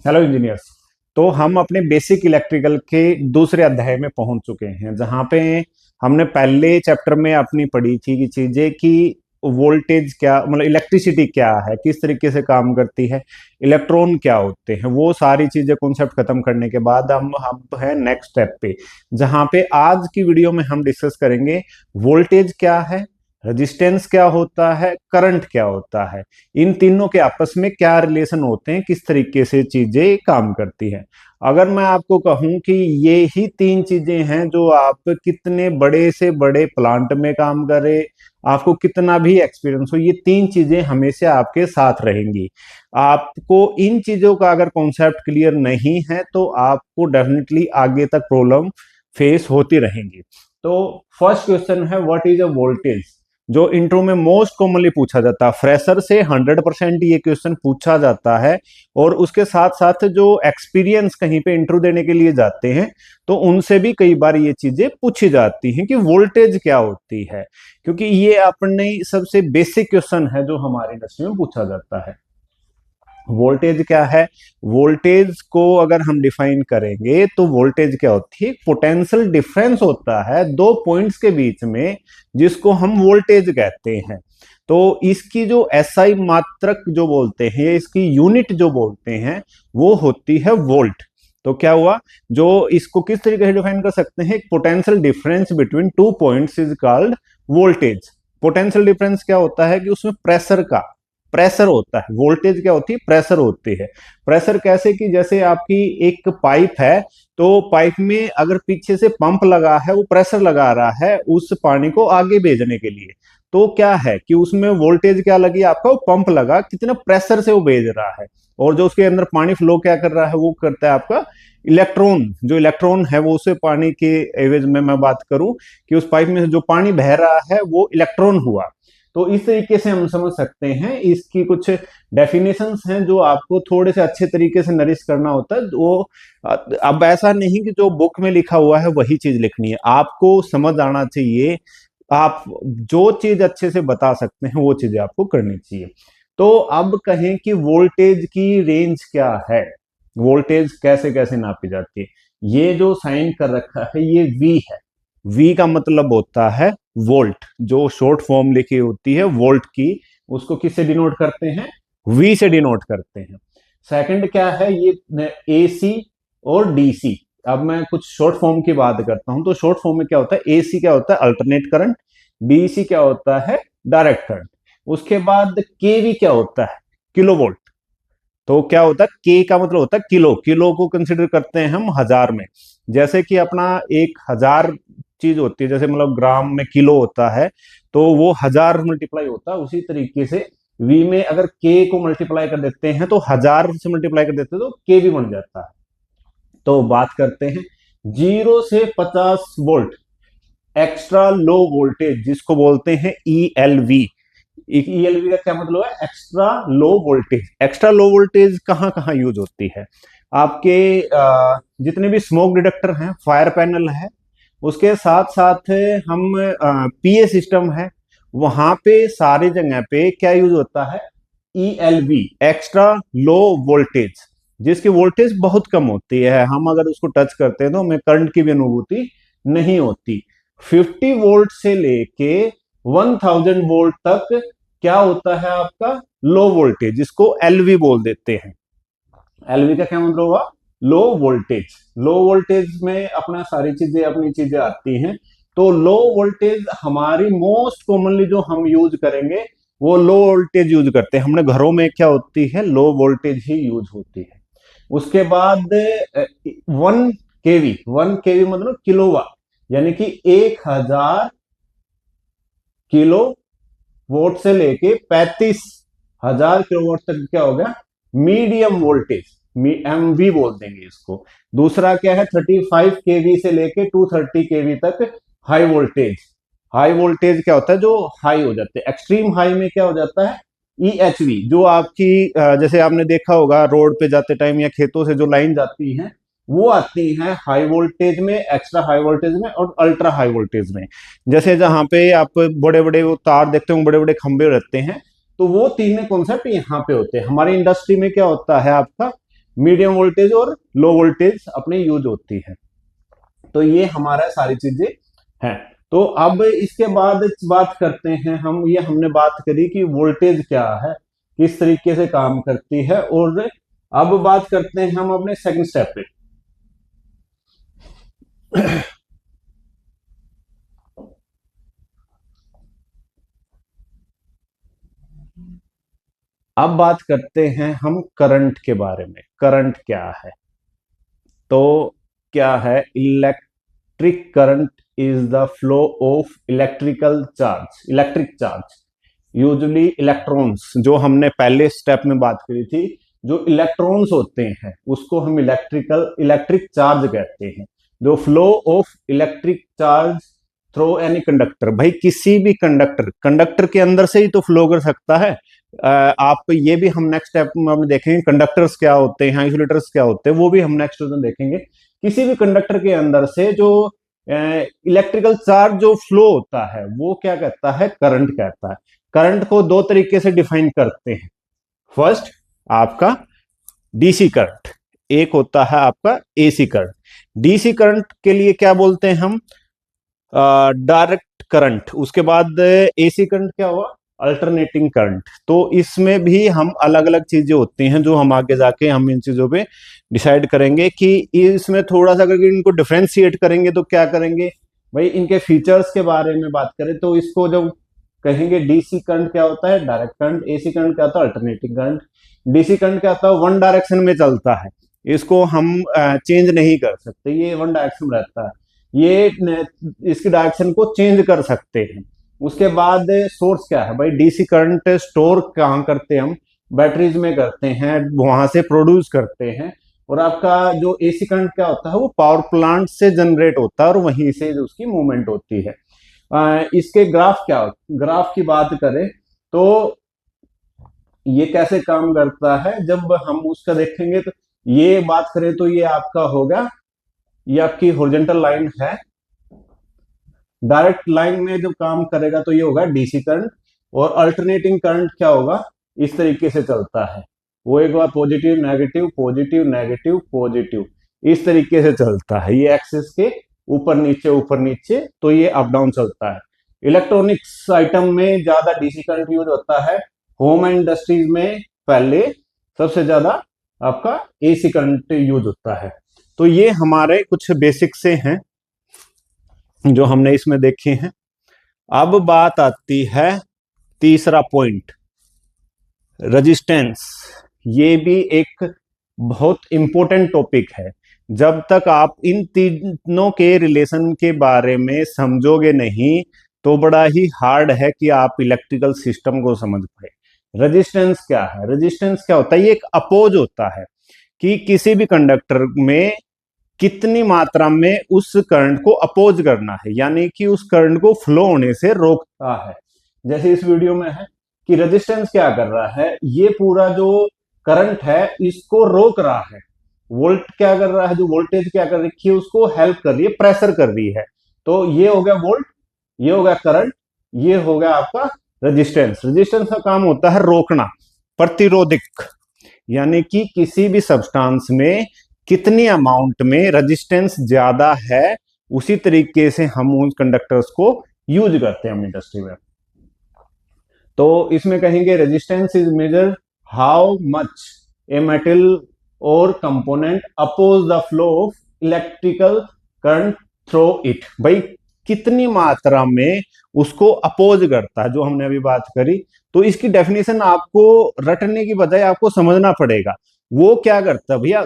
Hello engineers. तो हम अपने बेसिक इलेक्ट्रिकल के दूसरे अध्याय में पहुंच चुके हैं, जहां पे हमने पहले चैप्टर में अपनी पढ़ी थी कि चीजें कि वोल्टेज क्या मतलब इलेक्ट्रिसिटी क्या है, किस तरीके से काम करती है, इलेक्ट्रॉन क्या होते हैं, वो सारी चीजें कॉन्सेप्ट खत्म करने के बाद हम है नेक्स्ट स्टेप पे, जहां पे आज की वीडियो में हम डिस्कस करेंगे वोल्टेज क्या है, रेजिस्टेंस क्या होता है, करंट क्या होता है, इन तीनों के आपस में क्या रिलेशन होते हैं, किस तरीके से चीजें काम करती हैं। अगर मैं आपको कहूं कि ये ही तीन चीजें हैं जो आप कितने बड़े से बड़े प्लांट में काम करें, आपको कितना भी एक्सपीरियंस हो, ये तीन चीजें हमेशा आपके साथ रहेंगी। आपको इन चीजों का अगर कॉन्सेप्ट क्लियर नहीं है तो आपको डेफिनेटली आगे तक प्रॉब्लम फेस होती रहेंगी। तो फर्स्ट क्वेश्चन है व्हाट इज अ वोल्टेज, जो इंट्रो में मोस्ट कॉमनली पूछा जाता है। फ्रेशर से 100% ये क्वेश्चन पूछा जाता है, और उसके साथ साथ जो एक्सपीरियंस कहीं पे इंटरव्यू देने के लिए जाते हैं तो उनसे भी कई बार ये चीजें पूछी जाती हैं कि वोल्टेज क्या होती है, क्योंकि ये अपने सबसे बेसिक क्वेश्चन है जो हमारी इंडस्ट्री में पूछा जाता है। वोल्टेज क्या है? वोल्टेज को अगर हम डिफाइन करेंगे तो वोल्टेज क्या होती है? पोटेंशियल डिफरेंस होता है दो पॉइंट्स के बीच में, जिसको हम वोल्टेज कहते हैं। तो इसकी जो एसआई मात्रक जो बोलते हैं, इसकी यूनिट जो बोलते हैं, वो होती है वोल्ट। तो क्या हुआ, जो इसको किस तरीके से डिफाइन कर सकते हैं? Potential difference between two points is called voltage. Potential difference क्या होता है कि उसमें प्रेशर होता है। वोल्टेज क्या होती है? प्रेशर होती है। प्रेशर कैसे कि जैसे आपकी एक पाइप है, तो पाइप में अगर पीछे से पंप लगा है, वो प्रेशर लगा रहा है उस पानी को आगे भेजने के लिए। तो क्या है कि उसमें वोल्टेज क्या लगी आपका? वो पंप लगा, कितना प्रेशर से वो भेज रहा है। और जो उसके अंदर पानी फ्लो क्या कर रहा है? वो करता है आपका इलेक्ट्रॉन। जो इलेक्ट्रॉन है वो उसे पानी के एवज में मैं बात करूं कि उस पाइप में से जो पानी बह रहा है वो इलेक्ट्रॉन हुआ। तो इस तरीके से हम समझ सकते हैं। इसकी कुछ डेफिनेशंस हैं जो आपको थोड़े से अच्छे तरीके से नरिश करना होता है। वो अब ऐसा नहीं कि जो बुक में लिखा हुआ है वही चीज लिखनी है, आपको समझ आना चाहिए। आप जो चीज अच्छे से बता सकते हैं वो चीजें आपको करनी चाहिए। तो अब कहें कि वोल्टेज की रेंज क्या है, वोल्टेज कैसे कैसे नापी जाती है। ये जो साइन कर रखा है ये वी है। वी का मतलब होता है वोल्ट। जो शॉर्ट फॉर्म लिखी होती है वोल्ट की, उसको किससे डिनोट करते हैं? वी से डिनोट करते हैं। सेकंड क्या है? ये एसी और डीसी। अब मैं कुछ शॉर्ट फॉर्म की बात करता हूं। तो शॉर्ट फॉर्म में क्या होता है? एसी क्या होता है? Alternate current. डीसी क्या होता है? Direct current. उसके बाद केवी क्या होता है? Kilo volt. तो क्या होता है? के का मतलब होता है किलो। किलो को कंसिडर करते हैं हम हजार में। जैसे कि अपना 1,000 चीज होती है, जैसे मतलब ग्राम में किलो होता है, तो वो 1000 मल्टीप्लाई होता है। उसी तरीके से वी में अगर के को मल्टीप्लाई कर देते हैं तो 1000 से मल्टीप्लाई कर देते हैं तो के भी बन जाता है। तो बात करते हैं 0 से 50 वोल्ट एक्स्ट्रा लो वोल्टेज, जिसको बोलते हैं ईएलवी। ईएलवी का क्या मतलब है? Extra low voltage. Extra low voltage कहाँ कहाँ यूज होती है? आपके जितने भी स्मोक डिटेक्टर हैं, फायर पैनल है, उसके साथ साथ हम पीए सिस्टम है, वहां पे सारी जगह पे क्या यूज होता है? ईएलवी, एक्स्ट्रा लो वोल्टेज, जिसकी वोल्टेज बहुत कम होती है। हम अगर उसको टच करते हैं तो हमें करंट की भी अनुभूति नहीं होती। 50 वोल्ट से लेके 1000 वोल्ट तक क्या होता है आपका? लो वोल्टेज, जिसको एलवी बोल देते हैं। एलवी का क्या मतलब हुआ? Low voltage. लो वोल्टेज में अपना सारी चीजें अपनी चीजें आती हैं। तो लो वोल्टेज हमारी मोस्ट कॉमनली जो हम यूज करेंगे वो लो वोल्टेज यूज करते हैं। हमने घरों में क्या होती है? लो वोल्टेज ही यूज होती है। उसके बाद 1 केवी। 1 केवी मतलब किलोवाट, यानी कि 1000 किलो वोल्ट से लेके 35,000 किलोवाट तक क्या हो गया? मीडियम वोल्टेज, एमवी बोल देंगे इसको। दूसरा क्या है? 35 केवी से लेके 230 केवी तक हाई वोल्टेज। हाई वोल्टेज क्या होता है? जो हाई हो जाते हैं। एक्सट्रीम हाई में क्या हो जाता है? ईएचवी। जो आपकी जैसे आपने देखा होगा रोड पे जाते टाइम या खेतों से जो लाइन जाती है, वो आती है हाई वोल्टेज में, एक्स्ट्रा हाई वोल्टेज में और अल्ट्रा हाई वोल्टेज में। जैसे जहां पे आप बड़े बड़े वो तार देखते हो, बड़े बड़े खंभे रहते हैं, तो वो तीन कॉन्सेप्ट यहाँ पे होते हैं। हमारी इंडस्ट्री में क्या होता है आपका? मीडियम वोल्टेज और लो वोल्टेज अपनी यूज होती है। तो ये हमारा सारी चीजें हैं। तो अब इसके बाद बात करते हैं हम, ये हमने बात करी कि वोल्टेज क्या है, किस तरीके से काम करती है, और अब बात करते हैं हम अपने सेकंड स्टेप पे। अब बात करते हैं हम करंट के बारे में। करंट क्या है? तो क्या है? Electric current is the flow of electrical charge, electric charge, usually electrons, जो हमने पहले स्टेप में बात करी थी, जो इलेक्ट्रॉन्स होते हैं उसको हम इलेक्ट्रिक चार्ज कहते हैं। जो flow of electric charge through any conductor, भाई किसी भी कंडक्टर के अंदर से ही तो फ्लो कर सकता है। आप ये भी हम नेक्स्ट स्टेप में हम देखेंगे कंडक्टर्स क्या होते हैं, आइसोलेटर्स क्या होते हैं, वो भी हम नेक्स्ट में देखेंगे। किसी भी कंडक्टर के अंदर से जो इलेक्ट्रिकल चार्ज जो फ्लो होता है वो क्या कहता है? करंट कहता है। करंट को दो तरीके से डिफाइन करते हैं। फर्स्ट आपका डीसी करंट, एक होता है आपका एसी करंट। डीसी करंट के लिए क्या बोलते हैं हम? Direct current. उसके बाद एसी करंट क्या हुआ? Alternating current. तो इसमें भी हम अलग अलग चीजें होती हैं जो हम आगे जाके हम इन चीजों पे डिसाइड करेंगे कि इसमें थोड़ा सा अगर इनको डिफ्रेंशिएट करेंगे तो क्या करेंगे। भाई इनके फीचर्स के बारे में बात करें तो इसको जब कहेंगे डीसी करंट क्या होता है? Direct current. एसी करंट क्या होता है? Alternating current. डीसी करंट क्या होता है? वन डायरेक्शन में चलता है, इसको हम चेंज नहीं कर सकते, ये वन डायरेक्शन रहता है। ये इसकी डायरेक्शन को चेंज कर सकते हैं। उसके बाद सोर्स क्या है? भाई डीसी करंट स्टोर कहाँ करते हैं हम? बैटरीज में करते हैं, वहां से प्रोड्यूस करते हैं। और आपका जो एसी करंट क्या होता है? वो पावर प्लांट से जनरेट होता है और वहीं से उसकी मूवमेंट होती है। इसके ग्राफ क्या होता? ग्राफ की बात करें तो ये कैसे काम करता है जब हम उसका देखेंगे, तो ये बात करें तो ये आपका होगा, ये आपकी हॉरिजॉन्टल लाइन है। डायरेक्ट लाइन में जब काम करेगा तो ये होगा डीसी करंट। और अल्टरनेटिंग करंट क्या होगा? इस तरीके से चलता है, वो एक बार positive negative positive negative positive, इस तरीके से चलता है। ये एक्सिस के ऊपर नीचे, तो ये अप डाउन चलता है। इलेक्ट्रॉनिक्स आइटम में ज्यादा डीसी करंट यूज होता है। होम एंड इंडस्ट्रीज में पहले सबसे ज्यादा आपका एसी करंट यूज होता है। तो ये हमारे कुछ बेसिक से हैं जो हमने इसमें देखे हैं। अब बात आती है तीसरा पॉइंट, रेजिस्टेंस। ये भी एक बहुत इंपॉर्टेंट टॉपिक है। जब तक आप इन तीनों के रिलेशन के बारे में समझोगे नहीं तो बड़ा ही हार्ड है कि आप इलेक्ट्रिकल सिस्टम को समझ पाए। रेजिस्टेंस क्या है? रेजिस्टेंस क्या होता है? ये एक अपोज होता है कि किसी भी कंडक्टर में कितनी मात्रा में उस करंट को अपोज करना है, यानी कि उस करंट को फ्लो होने से रोकता है। जैसे इस वीडियो में है कि रेजिस्टेंस क्या कर रहा है? ये पूरा जो करंट है इसको रोक रहा है। वोल्ट क्या कर रहा है? जो वोल्टेज क्या कर रही है उसको हेल्प कर रही है, प्रेशर कर रही है। तो ये हो गया वोल्ट, ये हो गया करंट, ये हो गया आपका रेजिस्टेंस। रेजिस्टेंस का काम होता है रोकना, प्रतिरोधक, यानी कि किसी भी सब्सटेंस में कितनी अमाउंट में रेजिस्टेंस ज्यादा है उसी तरीके से हम उन कंडक्टर्स को यूज करते हैं हम इंडस्ट्री में। तो इसमें कहेंगे resistance is measure how much a metal और component oppose the flow of electrical current through it. भाई कितनी मात्रा में उसको अपोज करता है, जो हमने अभी बात करी। तो इसकी डेफिनेशन आपको रटने की बजाय आपको समझना पड़ेगा। वो क्या करता है भैया?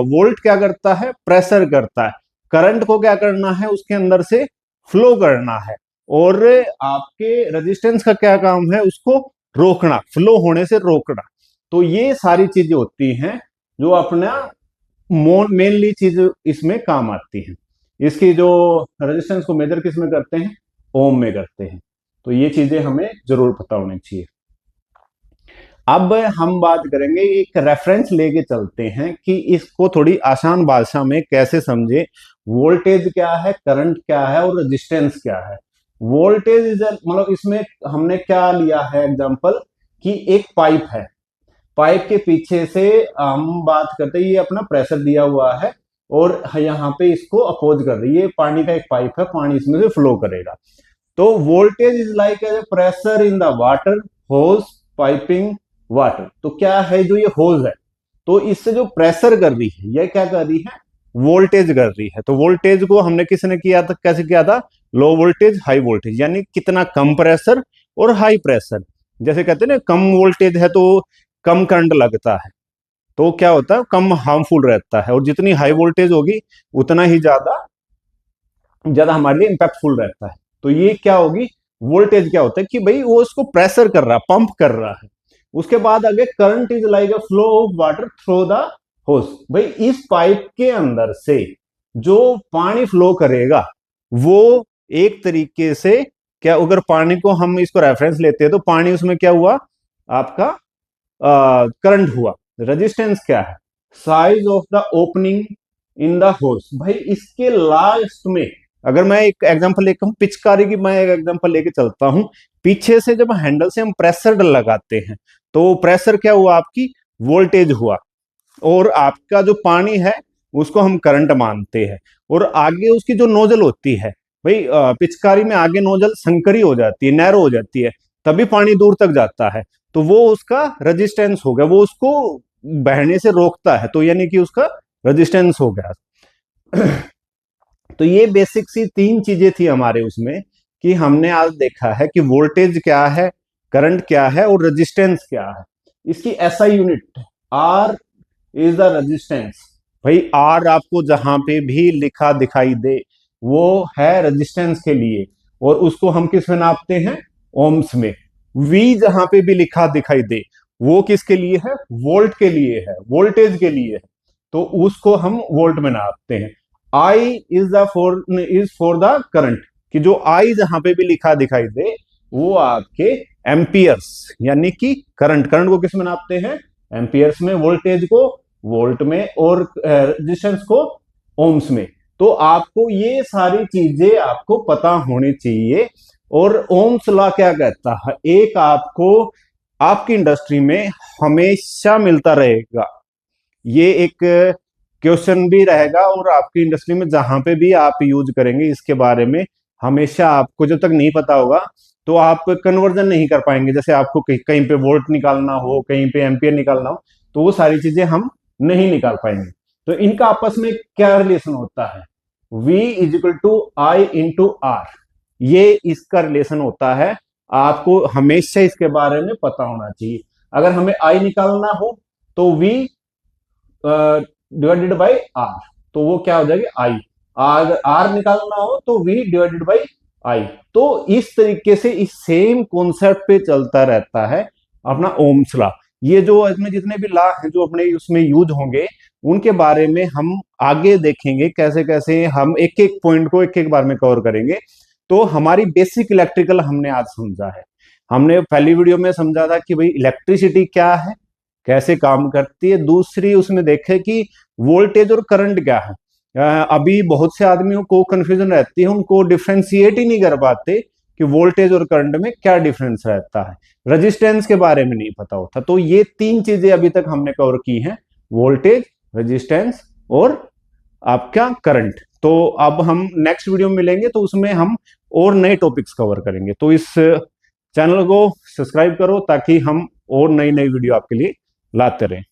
वोल्ट क्या करता है? प्रेशर करता है। करंट को क्या करना है? उसके अंदर से फ्लो करना है। और आपके रेजिस्टेंस का क्या काम है? उसको रोकना, फ्लो होने से रोकना। तो ये सारी चीजें होती हैं जो अपना मेनली चीज इसमें काम आती है। इसकी जो रेजिस्टेंस को मेजर किस में करते हैं? ओम में करते हैं। तो ये चीजें हमें जरूर पता होनी चाहिए। अब हम बात करेंगे, एक रेफरेंस लेके चलते हैं कि इसको थोड़ी आसान भाषा में कैसे समझे। वोल्टेज क्या है, करंट क्या है और रेजिस्टेंस क्या है। वोल्टेज इज मतलब इसमें हमने क्या लिया है एग्जांपल कि एक पाइप है। पाइप के पीछे से हम बात करते हैं, ये अपना प्रेशर दिया हुआ है और यहाँ पे इसको अपोज कर रही है, ये पानी का एक पाइप है, पानी इसमें से फ्लो करेगा। तो voltage is like a pressure in the water hose piping water. तो क्या है जो ये होज है, तो इससे जो प्रेशर कर रही है, ये क्या कर रही है, वोल्टेज कर रही है। तो वोल्टेज को हमने किसने किया था, कैसे किया था, लो वोल्टेज हाई वोल्टेज, यानी कितना कम प्रेशर और हाई प्रेशर। जैसे कहते हैं ना कम वोल्टेज है तो कम करंट लगता है, तो क्या होता है, कम हार्मफुल रहता है, और जितनी हाई वोल्टेज होगी उतना ही ज्यादा ज्यादा हमारे लिए इंपैक्टफुल रहता है। तो ये क्या होगी, वोल्टेज क्या होता है कि भाई वो उसको प्रेशर कर रहा है, पंप कर रहा है। उसके बाद आगे current is like a flow of water through the होस। भाई इस पाइप के अंदर से जो पानी फ्लो करेगा वो एक तरीके से, क्या अगर पानी को हम इसको रेफरेंस लेते हैं तो पानी उसमें क्या हुआ, आपका करंट हुआ। रेजिस्टेंस क्या है, size of the opening in the होस। भाई इसके लास्ट में अगर मैं एक एग्जांपल लेकर हूं, पिचकारी की मैं एक एग्जांपल लेके चलता हूं। पीछे से जब हैंडल से हम प्रेशर लगाते हैं तो प्रेशर क्या हुआ, आपकी वोल्टेज हुआ, और आपका जो पानी है उसको हम करंट मानते हैं। और आगे उसकी जो नोजल होती है, भाई पिचकारी में आगे नोजल संकरी हो जाती है, नैरो हो जाती है, तभी पानी दूर तक जाता है। तो वो उसका रेजिस्टेंस हो गया, वो उसको बहने से रोकता है, तो यानी कि उसका रेजिस्टेंस हो गया। तो ये बेसिक सी तीन चीजें थी हमारे उसमें, कि हमने आज देखा है कि वोल्टेज क्या है, करंट क्या है और रेजिस्टेंस क्या है। इसकी SI unit R is the resistance. भाई आर आपको जहां पे भी लिखा दिखाई दे वो है रेजिस्टेंस के लिए, और उसको हम किस में नापते हैं, ओम्स में। वी जहां पे भी लिखा दिखाई दे वो किसके लिए है, वोल्ट के लिए है, वोल्टेज के लिए है, तो उसको हम वोल्ट में नापते हैं। I is for the current, कि जो आई जहां पे भी लिखा दिखाई दे वो आपके एम्पियर्स, यानी कि करंट को किस में नापते हैं, एम्पियर्स में, वोल्टेज को वोल्ट में, और रेजिस्टेंस को ओम्स में। तो आपको ये सारी चीजें आपको पता होनी चाहिए। और ओम्स लॉ क्या कहता है, एक आपको आपकी इंडस्ट्री में हमेशा मिलता रहेगा, ये एक क्वेश्चन भी रहेगा, और आपकी इंडस्ट्री में जहां पे भी आप यूज करेंगे इसके बारे में हमेशा आपको जब तक नहीं पता होगा तो आप कन्वर्जन नहीं कर पाएंगे। जैसे आपको कहीं पे वोल्ट निकालना हो, कहीं पे एम्पियर निकालना हो, तो वो सारी चीजें हम नहीं निकाल पाएंगे। तो इनका आपस में क्या रिलेशन होता है, V is equal to I into R, ये इसका रिलेशन होता है। आपको हमेशा इसके बारे में पता होना चाहिए। अगर हमें I निकालना हो तो V डिवाइडेड बाई आर, तो वो क्या हो जाएगी, आई। अगर आर निकालना हो तो V डिवाइडेड बाई आई। तो इस तरीके से इस सेम कॉन्सेप्ट पे चलता रहता है अपना ओम्स लॉ। ये जो इसमें जितने भी लॉ हैं जो अपने उसमें यूज होंगे उनके बारे में हम आगे देखेंगे, कैसे कैसे हम एक एक पॉइंट को एक एक बार में कवर करेंगे। तो हमारी बेसिक इलेक्ट्रिकल हमने आज समझा है। हमने पहली वीडियो में समझा था कि भाई इलेक्ट्रिसिटी क्या है, कैसे काम करती है। दूसरी उसमें देखे कि वोल्टेज और करंट क्या है। अभी बहुत से आदमियों को कंफ्यूजन रहती है, उनको डिफ्रेंशिएट ही नहीं कर पाते कि वोल्टेज और करंट में क्या डिफरेंस रहता है, रेजिस्टेंस के बारे में नहीं पता होता। तो ये तीन चीजें अभी तक हमने कवर की हैं, वोल्टेज, रेजिस्टेंस और आपका करंट। तो अब हम नेक्स्ट वीडियो में मिलेंगे तो उसमें हम और नए टॉपिक्स कवर करेंगे। तो इस चैनल को सब्सक्राइब करो ताकि हम और नई नई वीडियो आपके लिए लाते रहें।